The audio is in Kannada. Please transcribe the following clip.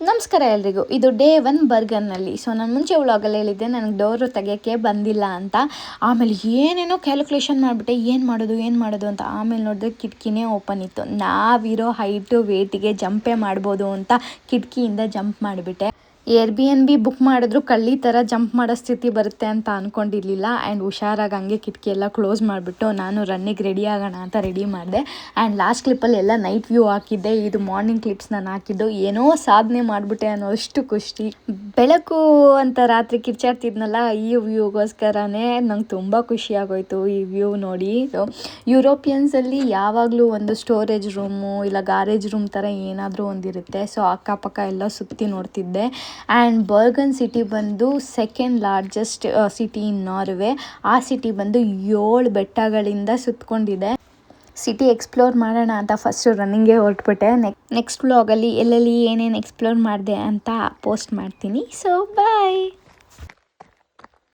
ನಮಸ್ಕಾರ ಎಲ್ರಿಗೂ. ಇದು ಡೇ 1 ಬರ್ಗರ್ನಲ್ಲಿ. ಸೊ ನಾನು ಮುಂಚೆ ವ್ಲಾಗಲ್ಲಿ ಹೇಳಿದ್ದೆ ನನಗೆ ಡೋರು ತೆಗೆಯೋಕ್ಕೆ ಬಂದಿಲ್ಲ ಅಂತ. ಆಮೇಲೆ ಏನೇನೋ ಕ್ಯಾಲ್ಕುಲೇಷನ್ ಮಾಡಿಬಿಟ್ಟೆ, ಏನು ಮಾಡೋದು ಅಂತ. ಆಮೇಲೆ ನೋಡಿದ್ರೆ ಕಿಟಕಿನೇ ಓಪನ್ ಇತ್ತು. ನಾವಿರೋ ಹೈಟು ವೇಟಿಗೆ ಜಂಪೇ ಮಾಡ್ಬೋದು ಅಂತ ಕಿಟಕಿಯಿಂದ ಜಂಪ್ ಮಾಡಿಬಿಟ್ಟೆ. Airbnb ಬುಕ್ ಮಾಡಿದ್ರು ಕಳ್ಳಿ ಥರ ಜಂಪ್ ಮಾಡೋ ಸ್ಥಿತಿ ಬರುತ್ತೆ ಅಂತ ಅಂದ್ಕೊಂಡಿರಲಿಲ್ಲ. ಆ್ಯಂಡ್ ಹುಷಾರಾಗಿ ಹಂಗೆ ಕಿಟಕಿ ಎಲ್ಲ ಕ್ಲೋಸ್ ಮಾಡಿಬಿಟ್ಟು ನಾನು ರನ್ನಿಗೆ ರೆಡಿ ಆಗೋಣ ಅಂತ ರೆಡಿ ಮಾಡಿದೆ. ಆ್ಯಂಡ್ ಲಾಸ್ಟ್ ಕ್ಲಿಪ್ಪಲ್ಲಿ ಎಲ್ಲ ನೈಟ್ ವ್ಯೂ ಹಾಕಿದ್ದೆ. ಇದು ಮಾರ್ನಿಂಗ್ ಕ್ಲಿಪ್ಸ್ ನಾನು ಹಾಕಿದ್ದು. ಏನೋ ಸಾಧನೆ ಮಾಡಿಬಿಟ್ಟೆ ಅನ್ನೋ ಅಷ್ಟು ಖುಷಿ. ಬೆಳಕು ಅಂತ ರಾತ್ರಿ ಕಿರ್ಚಾಡ್ತಿದ್ನಲ್ಲ, ಈ ವ್ಯೂಗೋಸ್ಕರನೇ ನಂಗೆ ತುಂಬ ಖುಷಿಯಾಗೋಯ್ತು ಈ ವ್ಯೂ ನೋಡಿ. ಯುರೋಪಿಯನ್ಸಲ್ಲಿ ಯಾವಾಗಲೂ ಒಂದು ಸ್ಟೋರೇಜ್ ರೂಮು ಇಲ್ಲ ಗಾರೇಜ್ ರೂಮ್ ಥರ ಏನಾದರೂ ಒಂದಿರುತ್ತೆ. ಸೊ ಅಕ್ಕಪಕ್ಕ ಎಲ್ಲ ಸುತ್ತಿ ನೋಡ್ತಿದ್ದೆ. ಆ್ಯಂಡ್ ಬರ್ಗನ್ ಸಿಟಿ ಬಂದು second largest city in Norway. ಆ ಸಿಟಿ ಬಂದು 7 ಬೆಟ್ಟಗಳಿಂದ ಸುತ್ತಕೊಂಡಿದೆ. ಸಿಟಿ ಎಕ್ಸ್ಪ್ಲೋರ್ ಮಾಡೋಣ ಅಂತ ಫಸ್ಟು ರನ್ನಿಂಗೇ ಹೊರಟ್ಬಿಟ್ಟೆ. ನೆಕ್ಸ್ಟ್ ವ್ಲಾಗಲ್ಲಿ ಎಲ್ಲೆಲ್ಲಿ ಏನೇನು ಎಕ್ಸ್ಪ್ಲೋರ್ ಮಾಡಿದೆ ಅಂತ ಪೋಸ್ಟ್ ಮಾಡ್ತೀನಿ. ಸೊ ಬಾಯ್.